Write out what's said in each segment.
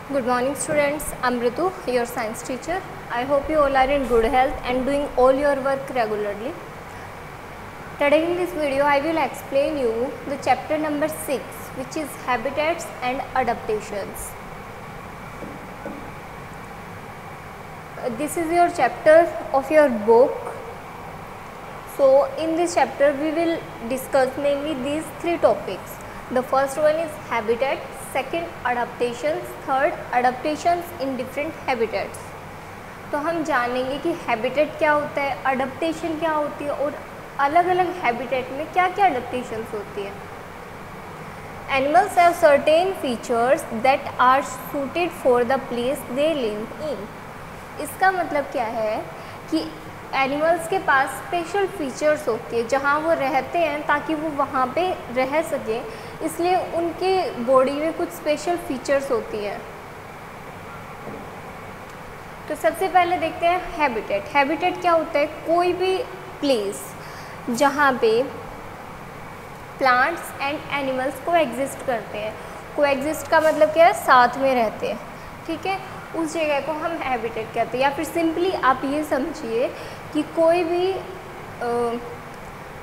Good morning students, I'm Ritu, your science teacher. I hope you all are in good health and doing all your work regularly. Today in this video I will explain you the chapter number 6, which is habitats and adaptations. This is your chapter of your book. So in this chapter we will discuss mainly these three topics. The first one is habitat, second adaptations, third adaptations in different habitats. तो हम जानेंगे कि habitat क्या होता है, adaptation क्या होती है और अलग अलग हैबिटेट में क्या क्या अडप्टेशंस होती है. Animals have certain features that are suited for the place they live in. इसका मतलब क्या है कि एनिमल्स के पास स्पेशल फीचर्स होती है जहाँ वो रहते हैं ताकि वो वहाँ पे रह सके, इसलिए उनके बॉडी में कुछ स्पेशल फीचर्स होती है. तो सबसे पहले देखते हैं हैबिटेट. हैबिटेट क्या होता है? कोई भी प्लेस जहाँ पे प्लांट्स एंड एनिमल्स को एग्जिस्ट करते हैं. को एग्जिस्ट का मतलब क्या है? साथ में रहते हैं. ठीक है, उस जगह को हम हैबिटेट कहते हैं. या फिर सिंपली आप ये समझिए कि कोई भी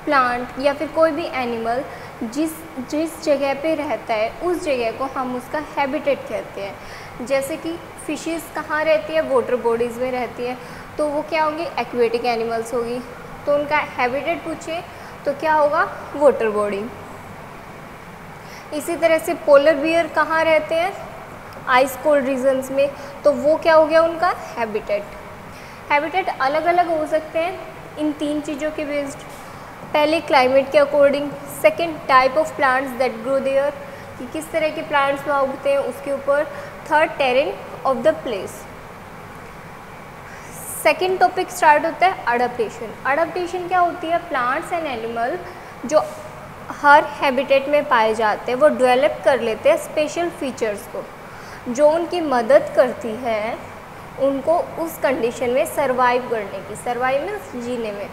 प्लांट या फिर कोई भी एनिमल जिस जगह पे रहता है उस जगह को हम उसका हैबिटेट कहते हैं. जैसे कि फिशेस कहाँ रहती है? वाटर बॉडीज़ में रहती है, तो वो क्या होंगी? एक्वेटिक एनिमल्स होगी. तो उनका हैबिटेट पूछे तो क्या होगा? Water body. इसी तरह से पोलर बियर कहाँ रहते हैं? आइस कोल्ड रीजन्स में, तो वो क्या हो गया उनका हैबिटेट. हैबिटेट अलग अलग हो सकते हैं इन तीन चीज़ों के बेस्ड. पहले क्लाइमेट के according, second type of plants that grow there, कि किस तरह के प्लांट्स वहाँ उगते हैं उसके ऊपर. Third terrain of the place. Second topic start होता है अडप्टेशन. अडप्टेशन क्या होती है? प्लांट्स एंड एनिमल जो हर हैबिटेट में पाए जाते हैं वो डेवलप कर लेते हैं स्पेशल फीचर्स को जो उनकी मदद करती है उनको उस कंडीशन में सरवाइव करने की. सरवाइव में जीने में,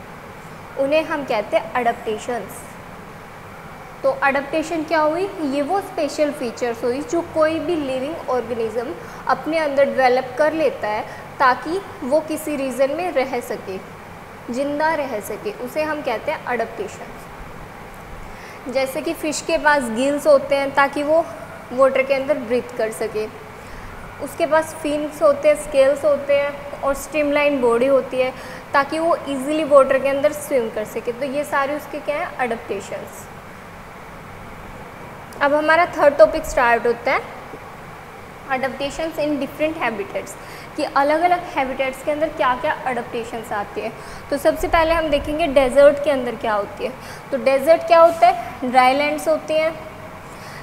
उन्हें हम कहते हैं अडप्टेशंस. तो अडप्टेशन क्या हुई? ये वो स्पेशल फीचर्स हुई जो कोई भी लिविंग ऑर्गेनिज्म अपने अंदर डेवलप कर लेता है ताकि वो किसी रीजन में रह सके, जिंदा रह सके, उसे हम कहते हैं अडप्टेशंस. जैसे कि फ़िश के पास गिल्स होते हैं ताकि वो वाटर के अंदर ब्रीथ कर सके. उसके पास फिन्स होते हैं, स्केल्स होते हैं और स्ट्रीमलाइन बॉडी होती है ताकि वो इजीली वाटर के अंदर स्विम कर सके. तो ये सारे उसके क्या हैं? अडप्टेशंस. अब हमारा थर्ड टॉपिक स्टार्ट होता है अडप्टेशंस इन डिफरेंट हैबिटेट्स, कि अलग अलग हैबिटेट्स के अंदर क्या क्या अडप्टेशंस आती है. तो सबसे पहले हम देखेंगे डेजर्ट के अंदर क्या होती है. तो डेजर्ट क्या होता है? ड्राई लैंड्स होती हैं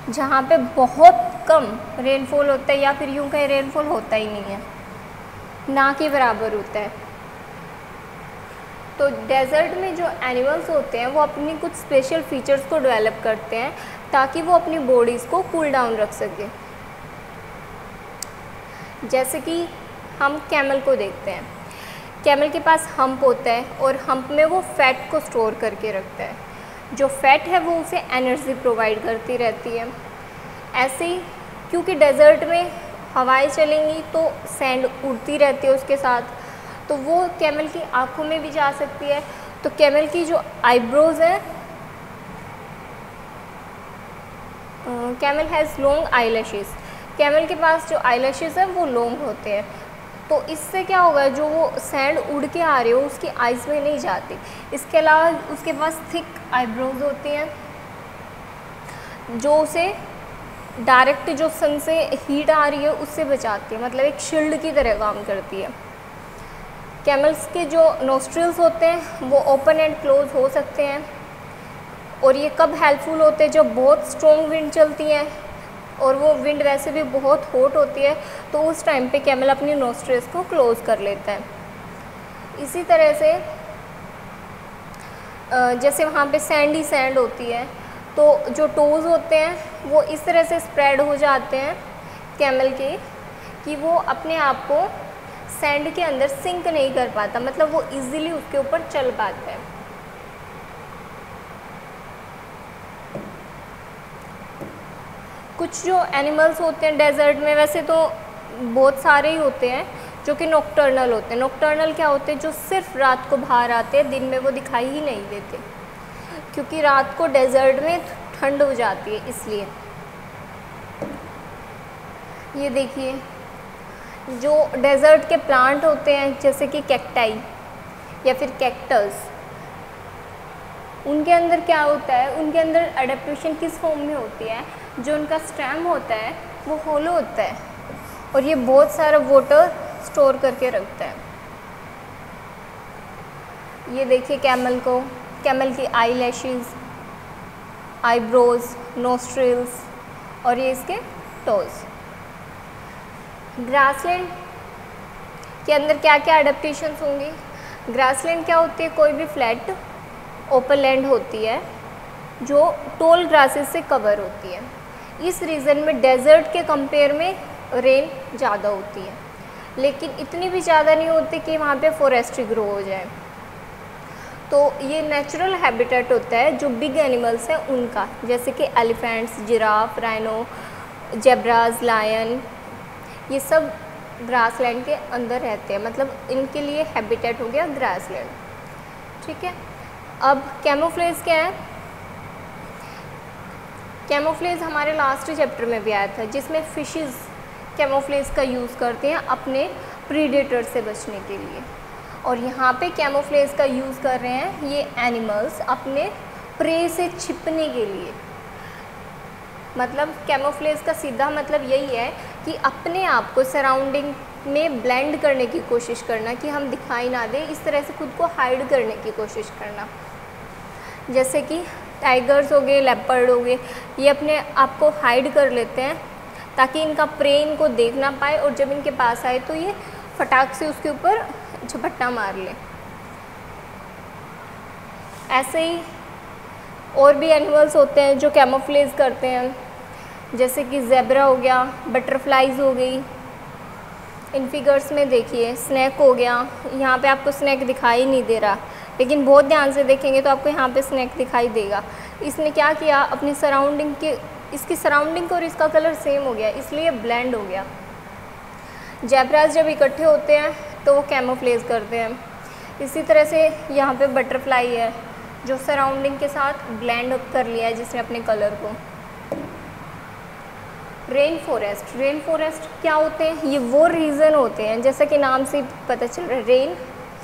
जहाँ पे बहुत कम रेनफॉल होता है, या फिर यूँ कहीं रेनफॉल होता ही नहीं है, ना के बराबर होता है. तो डेजर्ट में जो एनिमल्स होते हैं वो अपनी कुछ स्पेशल फीचर्स को डेवलप करते हैं ताकि वो अपनी बॉडीज़ को कूल डाउन रख सके. जैसे कि हम कैमल को देखते हैं. कैमल के पास हम्प होता है और हम्प में वो फैट को स्टोर करके रखता है. जो फैट है वो उसे एनर्जी प्रोवाइड करती रहती है. ऐसे ही क्योंकि डेजर्ट में हवाएं चलेंगी तो सैंड उड़ती रहती है उसके साथ, तो वो कैमल की आँखों में भी जा सकती है. तो कैमल की जो आईब्रोज हैं, camel has long eyelashes. Camel के पास जो आईलैशेस हैं वो लॉन्ग होते हैं. तो इससे क्या होगा? जो वो सैंड उड़ के आ रही हो उसकी आइज़ में नहीं जाती. इसके अलावा उसके पास थिक आईब्रोज होती हैं जो उसे डायरेक्ट जो सन से हीट आ रही है उससे बचाती है, मतलब एक शील्ड की तरह काम करती है. कैमल्स के जो नोस्ट्रिल्स होते हैं वो ओपन एंड क्लोज हो सकते हैं, और ये कब हेल्पफुल होते हैं? जब बहुत स्ट्रॉन्ग विंड चलती है और वो विंड वैसे भी बहुत हॉट होती है, तो उस टाइम पे कैमल अपनी नोस्ट्रिल्स को क्लोज कर लेता है. इसी तरह से जैसे वहाँ पे सैंडी सैंड होती है तो जो टोज़ होते हैं वो इस तरह से स्प्रेड हो जाते हैं कैमल के कि वो अपने आप को सैंड के अंदर सिंक नहीं कर पाता, मतलब वो इजीली उसके ऊपर चल पाता है. कुछ जो एनिमल्स होते हैं डेजर्ट में, वैसे तो बहुत सारे ही होते हैं जो कि नॉकटर्नल होते हैं। नॉकटर्नल क्या होते हैं? जो सिर्फ रात को बाहर आते हैं, दिन में वो दिखाई ही नहीं देते, क्योंकि रात को डेजर्ट में ठंड हो जाती है इसलिए। ये देखिए, जो डेजर्ट के प्लांट होते हैं जैसे कि कैक्टाई या फिर कैक्टस, उनके अंदर क्या होता है? उनके अंदर एडेप्टेशन किस फॉर्म में होती है? जो उनका स्टेम होता है वो होलो होता है और ये बहुत सारा वाटर स्टोर करके रखता है। ये देखिए कैमल को, कैमल की आई लैशेज़, आईब्रोज, नोस्ट्रिल्स और ये इसके टोज। ग्रासलैंड के अंदर क्या क्या एडेप्टेशंस होंगी? ग्रासलैंड क्या होती है? कोई भी फ्लैट ओपन लैंड होती है जो टॉल ग्रासेस से कवर होती है। इस रीजन में डेजर्ट के कंपेयर में रेन ज़्यादा होती है, लेकिन इतनी भी ज़्यादा नहीं होती कि वहाँ पे फॉरेस्ट्री ग्रो हो जाए। तो ये नेचुरल हैबिटेट होता है जो बिग एनिमल्स हैं उनका, जैसे कि elephants, giraffe, rhino, zebras, lion, ये सब ग्रासलैंड के अंदर रहते हैं, मतलब इनके लिए हैबिटेट हो गया ग्रासलैंड। ठीक है, अब कैमोफ्लेज क्या है? कैमोफ्लेज हमारे लास्ट चैप्टर में भी आया था, जिसमें फिशेस कैमोफ्लेज का यूज़ करते हैं अपने प्रीडेटर से बचने के लिए, और यहाँ पे कैमोफ्लेज का यूज़ कर रहे हैं ये एनिमल्स अपने प्रे से छिपने के लिए। मतलब कैमोफ्लेज का सीधा मतलब यही है कि अपने आप को सराउंडिंग में ब्लेंड करने की कोशिश करना, कि हम दिखाई ना दें, इस तरह से खुद को हाइड करने की कोशिश करना। जैसे कि टाइगर्स हो गए, लेपर्ड हो गए, ये अपने आप को हाइड कर लेते हैं ताकि इनका प्रे इनको देख ना पाए, और जब इनके पास आए तो ये फटाक से उसके ऊपर झपट्टा मार ले। ऐसे ही और भी एनिमल्स होते हैं जो कैमोफ्लेज करते हैं, जैसे कि ज़ेब्रा हो गया, बटरफ्लाइज हो गई। इन फिगर्स में देखिए स्नैक हो गया, यहाँ पे आपको स्नैक दिखाई नहीं दे रहा, लेकिन बहुत ध्यान से देखेंगे तो आपको यहाँ पे स्नैक दिखाई देगा। इसने क्या किया? अपनी सराउंडिंग के, इसकी सराउंडिंग और इसका कलर सेम हो गया, इसलिए ब्लेंड हो गया। ज़ेब्रास जब इकट्ठे होते हैं तो वो कैमोफ्लेज करते हैं। इसी तरह से यहाँ पे बटरफ्लाई है जो सराउंडिंग के साथ ब्लेंड कर लिया है जिसने अपने कलर को। रेन फॉरेस्ट, रेन फॉरेस्ट क्या होते हैं? ये वो रीजन होते हैं, जैसा कि नाम से पता चल रहा है, रेन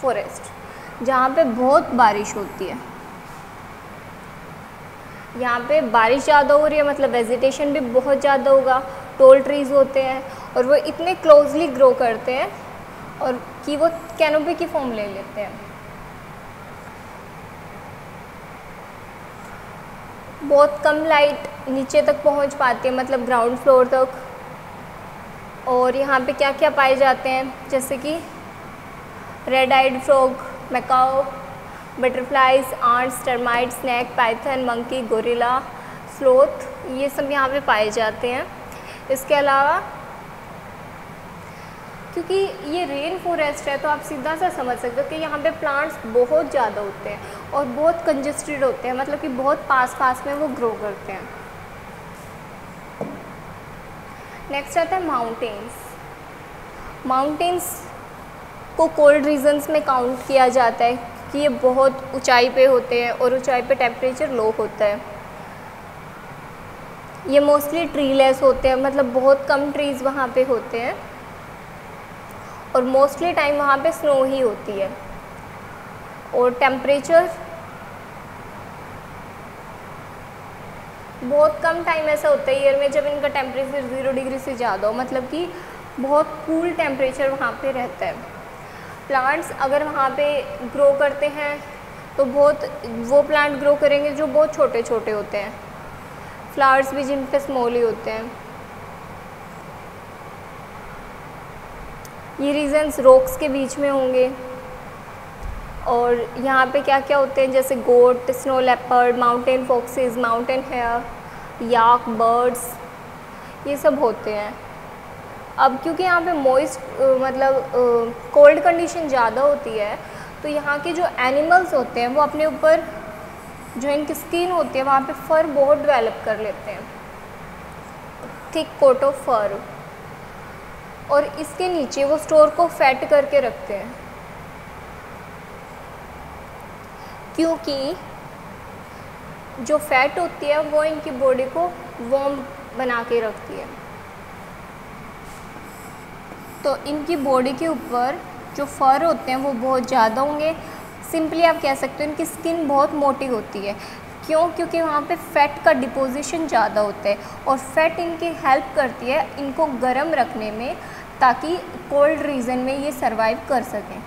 फॉरेस्ट, जहाँ पे बहुत बारिश होती है। यहाँ पे बारिश ज़्यादा हो रही है, मतलब वेजिटेशन भी बहुत ज़्यादा होगा, टॉल ट्रीज़ होते हैं और वो इतने क्लोजली ग्रो करते हैं और कि वो कैनोपी की फॉर्म ले लेते हैं। बहुत कम लाइट नीचे तक पहुँच पाती है, मतलब ग्राउंड फ्लोर तक। और यहाँ पे क्या क्या पाए जाते हैं? जैसे कि red eyed frog, macaw, butterflies, ants, termite, snake, python, monkey, gorilla, sloth, ये सब यहाँ पे पाए जाते हैं। इसके अलावा क्योंकि ये रेन फॉरेस्ट है तो आप सीधा सा समझ सकते हो कि यहाँ पे प्लांट्स बहुत ज़्यादा होते हैं और बहुत कंजेस्टेड होते हैं, मतलब कि बहुत पास पास में वो ग्रो करते हैं। नेक्स्ट आता है माउंटेन्स। माउंटेन्स को कोल्ड रीजन्स में काउंट किया जाता है कि ये बहुत ऊंचाई पे होते हैं और ऊंचाई पे टेम्परेचर लो होता है। ये मोस्टली ट्रीलेस होते हैं, मतलब बहुत कम ट्रीज़ वहाँ पे होते हैं और मोस्टली टाइम वहाँ पे स्नो ही होती है। और टेम्परेचर बहुत कम टाइम ऐसा होता है ईयर में जब इनका टेम्परेचर 0 डिग्री से ज़्यादा हो, मतलब कि बहुत कूल टेम्परेचर वहाँ पे रहता है। प्लांट्स अगर वहाँ पे ग्रो करते हैं तो बहुत वो प्लांट ग्रो करेंगे जो बहुत छोटे छोटे होते हैं, फ्लावर्स भी जिन पे स्मॉल ही होते हैं। ये रीजन्स रॉक्स के बीच में होंगे। और यहाँ पे क्या क्या होते हैं? जैसे goat, snow leopard, mountain foxes, mountain hare, yak, birds, ये सब होते हैं। अब क्योंकि यहाँ पे मॉइस्ट मतलब कोल्ड कंडीशन ज़्यादा होती है तो यहाँ के जो एनिमल्स होते हैं वो अपने ऊपर जो इनकी स्किन होती है वहाँ पे फर बहुत डेवलप कर लेते हैं, थिक कोट ऑफ फर। और इसके नीचे वो स्टोर को फैट करके रखते हैं, क्योंकि जो फैट होती है वो इनकी बॉडी को वार्म बना के रखती है। तो इनकी बॉडी के ऊपर जो फर होते हैं वो बहुत ज़्यादा होंगे। सिंपली आप कह सकते हो इनकी स्किन बहुत मोटी होती है। क्यों? क्योंकि वहाँ पे फैट का डिपोजिशन ज़्यादा होता है और फैट इनकी हेल्प करती है इनको गर्म रखने में, ताकि कोल्ड रीजन में ये सरवाइव कर सकें।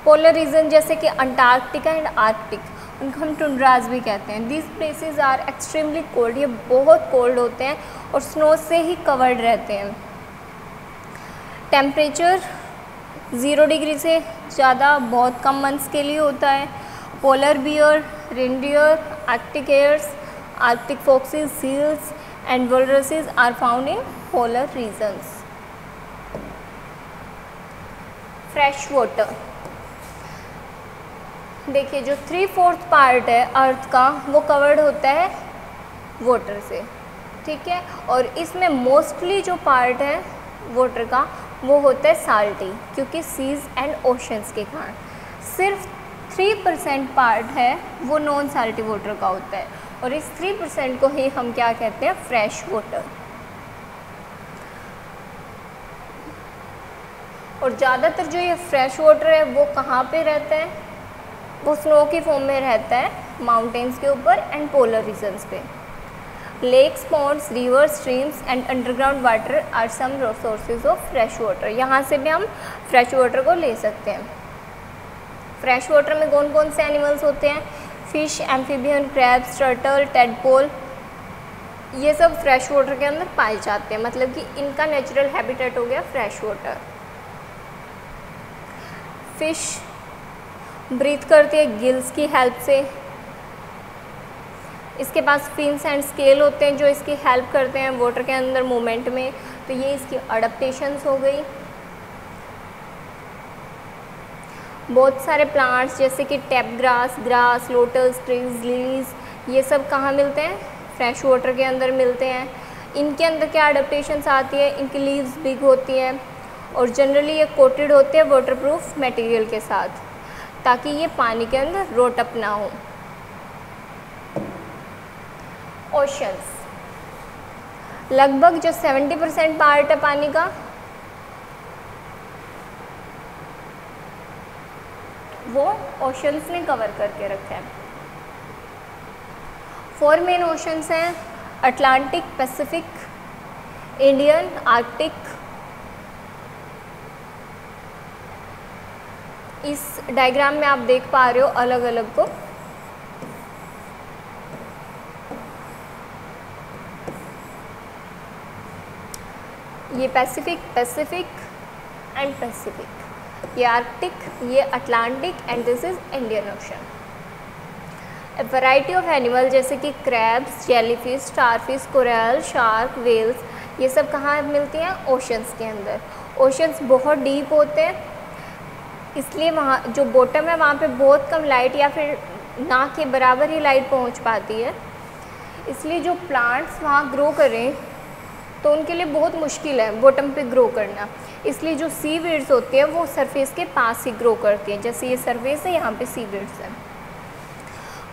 पोलर रीजन जैसे कि अंटार्कटिका एंड आर्कटिक, उनको हम टुंड्राज भी कहते हैं। These places are extremely cold, ये बहुत कोल्ड होते हैं और स्नो से ही कवर्ड रहते हैं। टेम्परेचर 0 डिग्री से ज़्यादा बहुत कम मंथ्स के लिए होता है। Polar bear, reindeer, arctic hares, arctic foxes, seals and walruses are found in polar regions. Fresh water, देखिए जो 3/4 पार्ट है अर्थ का वो कवर्ड होता है वाटर से, ठीक है। और इसमें मोस्टली जो पार्ट है वाटर का वो होता है साल्टी, क्योंकि सीज एंड ओशंस के कारण। सिर्फ 3% पार्ट है वो नॉन साल्टी वाटर का होता है, और इस 3% को ही हम क्या कहते हैं? Fresh water. और ज़्यादातर जो ये फ्रेश वाटर है वो कहाँ पे रहता है? वो स्नो की फॉर्म में रहता है माउंटेन्स के ऊपर एंड पोलर रीजन्स पे। Lakes, ponds, rivers, streams and underground water are some sources of fresh water. यहाँ से भी हम फ्रेश वाटर को ले सकते हैं। फ्रेश वाटर में कौन कौन से एनिमल्स होते हैं? Fish, amphibian, crabs, turtle, tadpole, ये सब फ्रेश वाटर के अंदर पाए जाते हैं, मतलब कि इनका नेचुरल हैबिटेट हो गया फ्रेश वाटर। फिश ब्रीथ करती है गिल्स की हेल्प से। इसके पास फिन्स एंड स्केल होते हैं जो इसकी हेल्प करते हैं वाटर के अंदर मूवमेंट में, तो ये इसकी अडप्टेशंस हो गई। बहुत सारे प्लांट्स जैसे कि tap grass, grass, lotus, trees, lilies, ये सब कहाँ मिलते हैं? फ्रेश वाटर के अंदर मिलते हैं। इनके अंदर क्या अडप्टेशंस आती है? इनकी लीव्स बिग होती हैं और जनरली ये कोटेड होते हैं वाटरप्रूफ मटेरियल के साथ, ताकि ये पानी के अंदर रोट अप ना हो। ओशंस, लगभग जो 70% पार्ट है पानी का वो ओशंस ने कवर करके रखा है। 4 मेन ओशंस हैं: अटलांटिक, पैसिफिक, इंडियन, आर्कटिक। इस डायग्राम में आप देख पा रहे हो अलग अलग को। ये पैसिफिक, पैसिफिक एंड पैसिफिक, ये आर्कटिक, ये Atlantic and this is Indian Ocean. A variety of animal जैसे कि crabs, jellyfish, starfish, coral, shark, whales, ये सब कहाँ मिलती हैं? ओशंस के अंदर। ओशंस बहुत डीप होते हैं, इसलिए वहाँ जो बॉटम है वहाँ पे बहुत कम लाइट या फिर ना के बराबर ही लाइट पहुँच पाती है, इसलिए जो प्लांट्स वहाँ ग्रो करें तो उनके लिए बहुत मुश्किल है बॉटम पे ग्रो करना। इसलिए जो सी वीड्स होती है वो सरफेस के पास ही ग्रो करती हैं, जैसे ये सरफेस है यहाँ पे सी वीड्स है।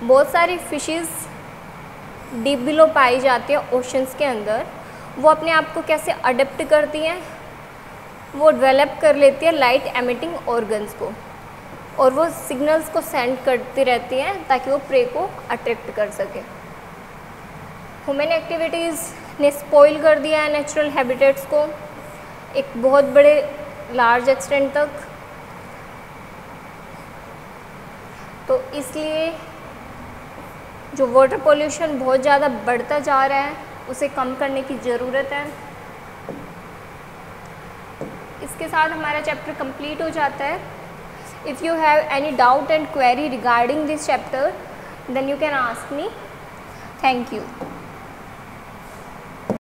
बहुत सारी फिशेस डीप बिलो पाई जाती है ओशंस के अंदर। वो अपने आप को कैसे अडेप्ट करती हैं? वो डेवलप कर लेती है लाइट एमिटिंग ऑर्गन्स को, और वो सिग्नल्स को सेंड करती रहती हैं ताकि वो प्रे को अट्रैक्ट कर सके। ह्यूमन एक्टिविटीज़ ने स्पॉइल कर दिया है नेचुरल हैबिटेट्स को एक बहुत बड़े लार्ज एक्सटेंट तक, तो इसलिए जो वाटर पोल्यूशन बहुत ज़्यादा बढ़ता जा रहा है उसे कम करने की ज़रूरत है। इसके साथ हमारा चैप्टर कंप्लीट हो जाता है। If you have any doubt and query regarding this chapter then you can ask me. Thank you.